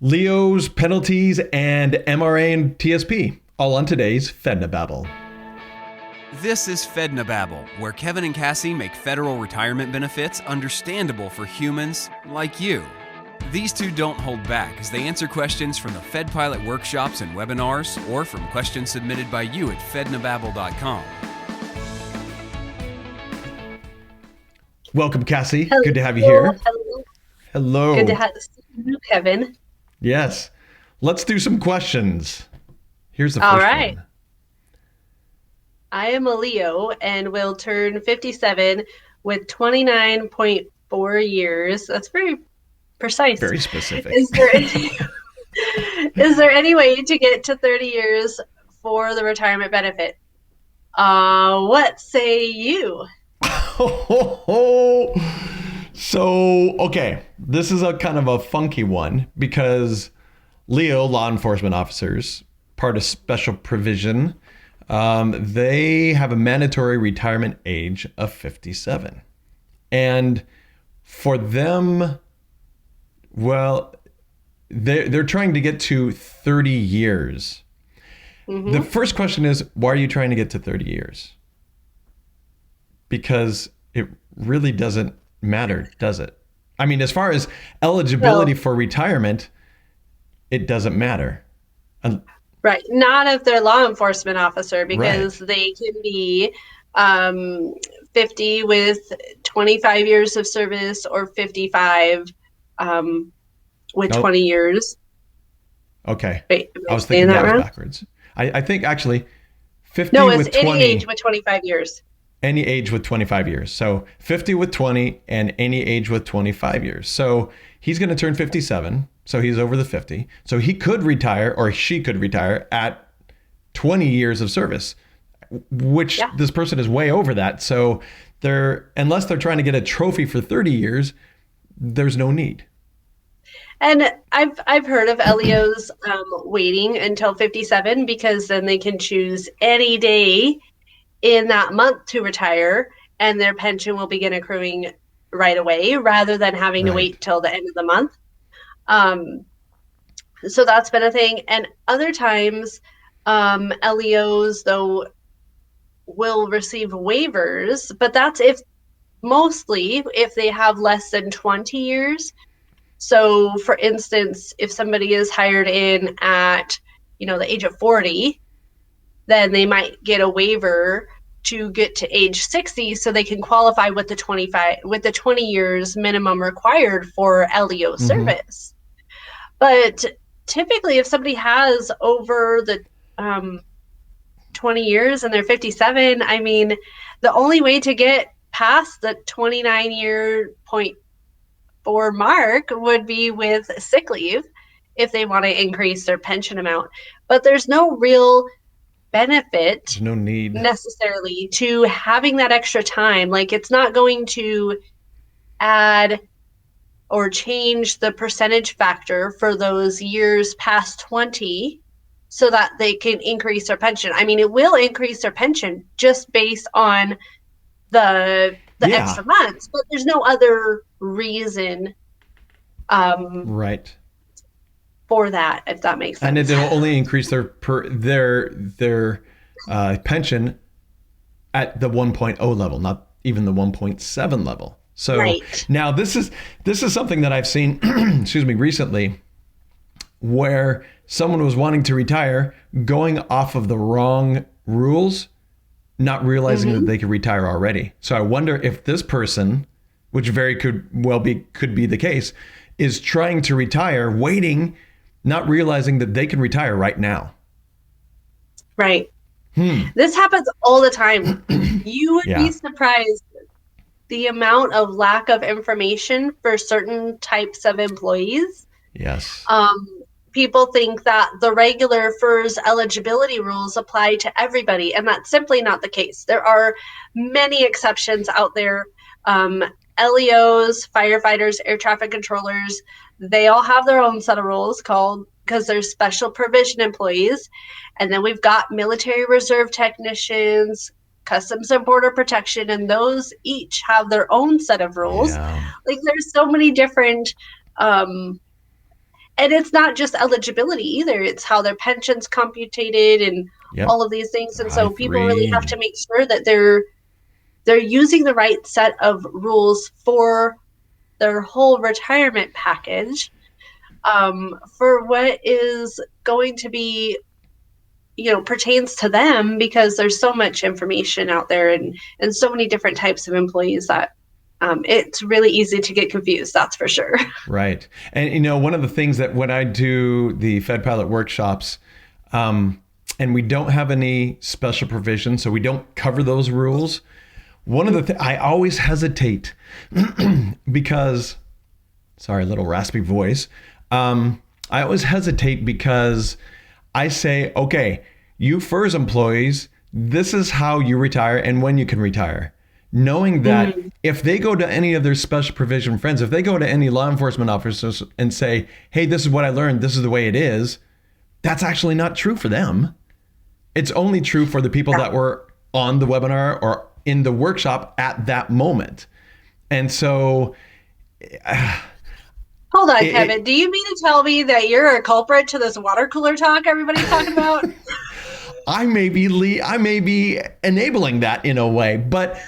Leo's, penalties, and MRA and TSP, all on today's Fednobabble. This is Fednobabble, where Kevin and Cassie make federal retirement benefits understandable for humans like you. These two don't hold back as they answer questions from the Fed Pilot workshops and webinars or from questions submitted by you at fednobabble.com. Welcome, Cassie. Hello. Good to have you here. Hello. Hello. Good to have you, Kevin. Yes. Let's do some questions. Here's the All first right. one. I am a Leo and will turn 57 with 29.4 years. That's very precise. Very specific. Is there any way to get to 30 years for the retirement benefit? What say you? So, okay, this is a kind of a funky one because Leo, law enforcement officers, part of special provision, they have a mandatory retirement age of 57. And for them, well, they're trying to get to 30 years. Mm-hmm. The first question is, why are you trying to get to 30 years? Because it really doesn't matter, does it? I mean, as far as eligibility for retirement, it doesn't matter. Right. Not if they're law enforcement officer, because they can be 50 with 25 years of service or 55 with 20 years. Okay. Wait, I was thinking that was backwards. I think actually 50 no, with it's any 20. age with 25 years. Any age with 25 years. So 50 with 20 and any age with 25 years. So he's going to turn 57. So he's over the 50. So he could retire, or she could retire at 20 years of service, which this person is way over that. So unless they're trying to get a trophy for 30 years, there's no need. And I've heard of LEOs waiting until 57 because then they can choose any day in that month to retire, and their pension will begin accruing right away rather than having to wait till the end of the month. So that's been a thing. And other times, LEOs, though, will receive waivers, but that's mostly if they have less than 20 years. So, for instance, if somebody is hired in at, the age of 40, then they might get a waiver to get to age 60 so they can qualify with the 20 years minimum required for LEO service. But typically, if somebody has over the 20 years and they're 57, I mean, the only way to get past the 29-year-4 mark would be with sick leave if they want to increase their pension amount. But there's no real benefit, there's no need necessarily to having that extra time. Like, it's not going to add or change the percentage factor for those years past 20 so that they can increase their pension. I mean, it will increase their pension just based on the extra months, but there's no other reason for that, if that makes sense. And it'll only increase their pension at the 1.0 level, not even the 1.7 level. So now this is something that I've seen, excuse me, recently, where someone was wanting to retire, going off of the wrong rules, not realizing that they could retire already. So I wonder if this person, which could be the case, is trying to retire, waiting, not realizing that they can retire right now. Right. This happens all the time. You would be surprised the amount of lack of information for certain types of employees. Yes. People think that the regular FERS eligibility rules apply to everybody, and that's simply not the case. There are many exceptions out there. LEOs, firefighters, air traffic controllers, they all have their own set of rules because they're special provision employees. And then we've got military reserve technicians, Customs and Border Protection, and those each have their own set of rules. Like, there's so many different, and and it's not just eligibility either. It's how their pension's computed and all of these things. And so people really have to make sure that they're using the right set of rules for their whole retirement package, for what is going to be, pertains to them, because there's so much information out there and so many different types of employees that it's really easy to get confused. That's for sure. Right. And, one of the things that when I do the Fed Pilot workshops, and we don't have any special provisions, so we don't cover those rules. One of the things I always hesitate because, sorry, a little raspy voice. I always hesitate because I say, okay, you FERS employees, this is how you retire and when you can retire. Knowing that if they go to any of their special provision friends, if they go to any law enforcement officers and say, hey, this is what I learned, this is the way it is, that's actually not true for them. It's only true for the people that were on the webinar or in the workshop at that moment. And so... Hold on, Kevin. Do you mean to tell me that you're a culprit to this water cooler talk everybody's talking about? I may be enabling that in a way, but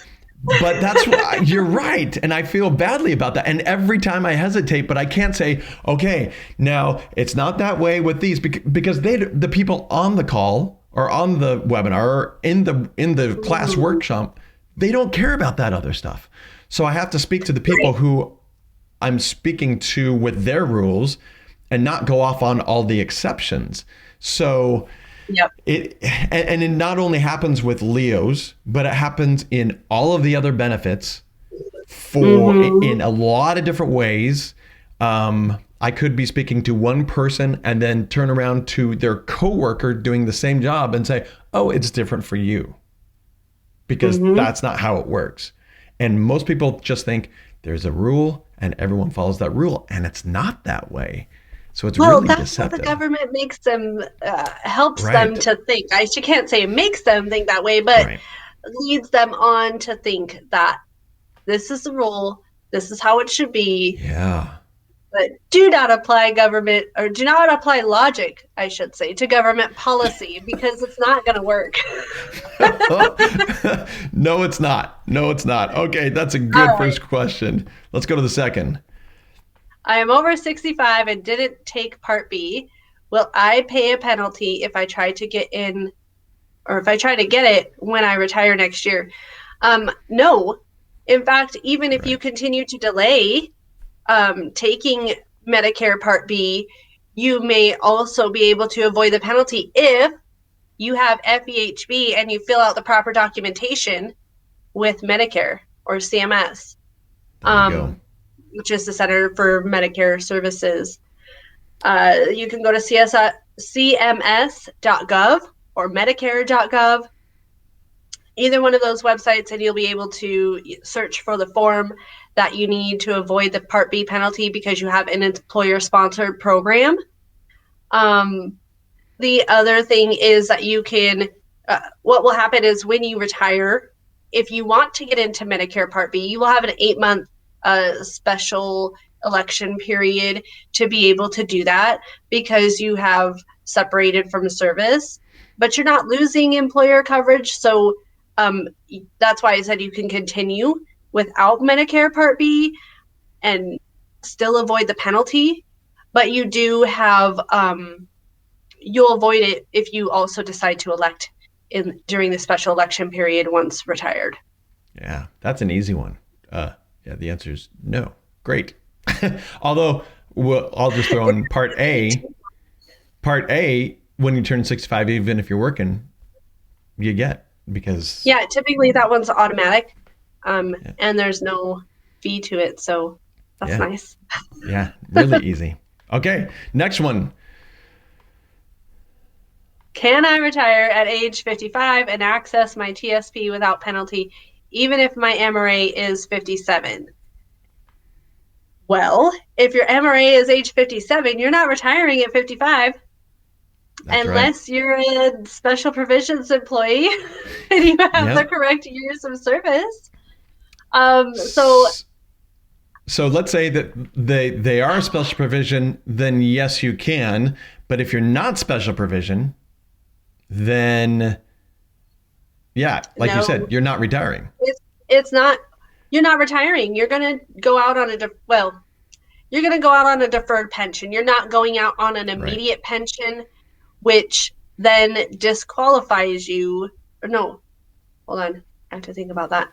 that's what, you're right. And I feel badly about that. And every time I hesitate, but I can't say, okay, now it's not that way with these, because the people on the call or on the webinar or in the class workshop, they don't care about that other stuff. So I have to speak to the people who I'm speaking to with their rules and not go off on all the exceptions. So it not only happens with Leos, but it happens in all of the other benefits in a lot of different ways. I could be speaking to one person and then turn around to their coworker doing the same job and say, oh, it's different for you, because that's not how it works. And most people just think there's a rule and everyone follows that rule, and it's not that way. So it's really that's deceptive. What the government makes them, helps them to think. I can't say makes them think that way, but leads them on to think that this is the rule, this is how it should be. Yeah. But do not apply logic, I should say, to government policy, because it's not going to work. No, it's not. Okay, that's a good first question. Let's go to the second. I am over 65 and didn't take Part B. Will I pay a penalty if I try to get in, or if I try to get it when I retire next year? No. In fact, even if you continue to delay taking Medicare Part B, you may also be able to avoid the penalty if you have FEHB and you fill out the proper documentation with Medicare or CMS. Which is the Center for Medicare Services. You can go to cms.gov or medicare.gov, either one of those websites, and you'll be able to search for the form that you need to avoid the Part B penalty because you have an employer-sponsored program. The other thing is that you can, what will happen is when you retire, if you want to get into Medicare Part B, you will have an 8-month special election period to be able to do that, because you have separated from service, but you're not losing employer coverage. So that's why I said you can continue without Medicare Part B and still avoid the penalty, but you do have, you'll avoid it if you also decide to elect during the special election period once retired. Yeah, that's an easy one. Yeah, the answer is no. Great. Although I'll just throw in Part A. Part A, when you turn 65, even if you're working, you get, because... Yeah, typically that one's automatic, and there's no fee to it, so that's nice. Yeah, really easy. Okay, next one. Can I retire at age 55 and access my TSP without penalty, even if my MRA is 57? Well, if your MRA is age 57, you're not retiring at 55. That's unless you're a special provisions employee and you have the correct years of service. So let's say that they are special provision, then yes, you can. But if you're not special provision, then yeah, like you said, you're not retiring. It's not. You're not retiring. You're going to go out on you're going to go out on a deferred pension. You're not going out on an immediate pension, which then disqualifies you. Or no, hold on. I have to think about that.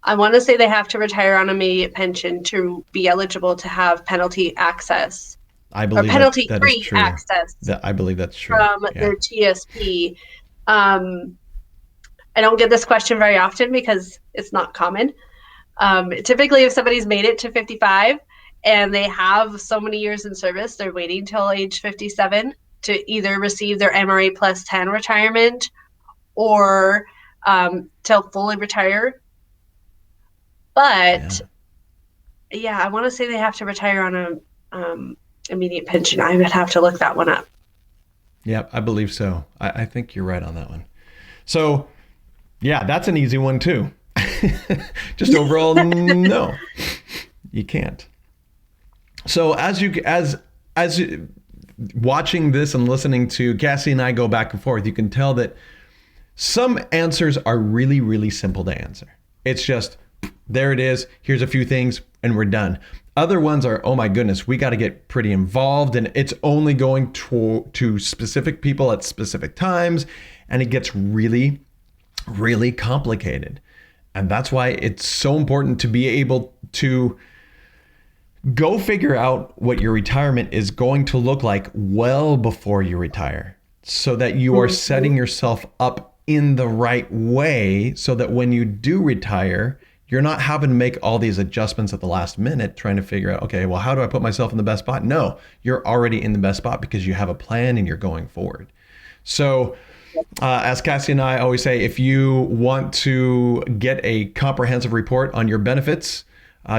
I want to say they have to retire on immediate pension to be eligible to have penalty access. I believe penalty-free access. I believe that's true. From their TSP. I don't get this question very often because it's not common. Typically, if somebody's made it to 55 and they have so many years in service, they're waiting till age 57 to either receive their MRA plus 10 retirement or to fully retire. But yeah, I want to say they have to retire on a immediate pension. I would have to look that one up. Yeah, I believe so. I think you're right on that one. So yeah, that's an easy one too. Just overall, no, you can't. So as watching this and listening to Cassie and I go back and forth, you can tell that some answers are really, really simple to answer. It's just, there it is. Here's a few things and we're done. Other ones are, oh my goodness, we got to get pretty involved and it's only going to specific people at specific times. And it gets really, really complicated. And that's why it's so important to be able to go figure out what your retirement is going to look like well before you retire, so that you are setting yourself up in the right way, so that when you do retire, you're not having to make all these adjustments at the last minute trying to figure out, okay, well, how do I put myself in the best spot? No, you're already in the best spot because you have a plan and you're going forward. So as Cassie and I always say, if you want to get a comprehensive report on your benefits,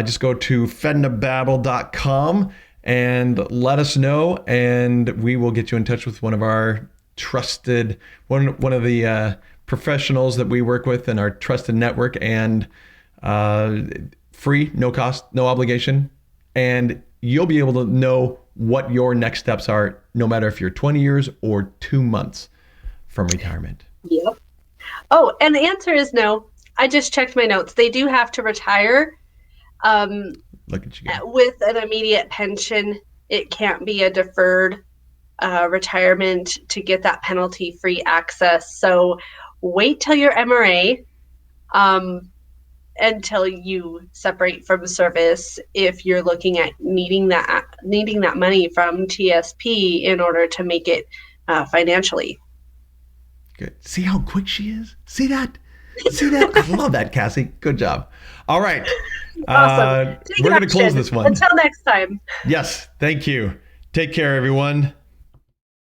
just go to Fednobabble.com and let us know, and we will get you in touch with one of our trusted, one of the professionals that we work with in our trusted network, and free, no cost, no obligation, and you'll be able to know what your next steps are, no matter if you're 20 years or 2 months from retirement. Yep. Oh, and the answer is no. I just checked my notes. They do have to retire. Look at you go. With an immediate pension. It can't be a deferred retirement to get that penalty-free access. So wait till your MRA until you separate from service if you're looking at needing that money from TSP in order to make it financially. Good. See how quick she is? See that? See that? I love that, Cassie. Good job. All right. Awesome. We're going to close this one. Until next time. Yes. Thank you. Take care, everyone.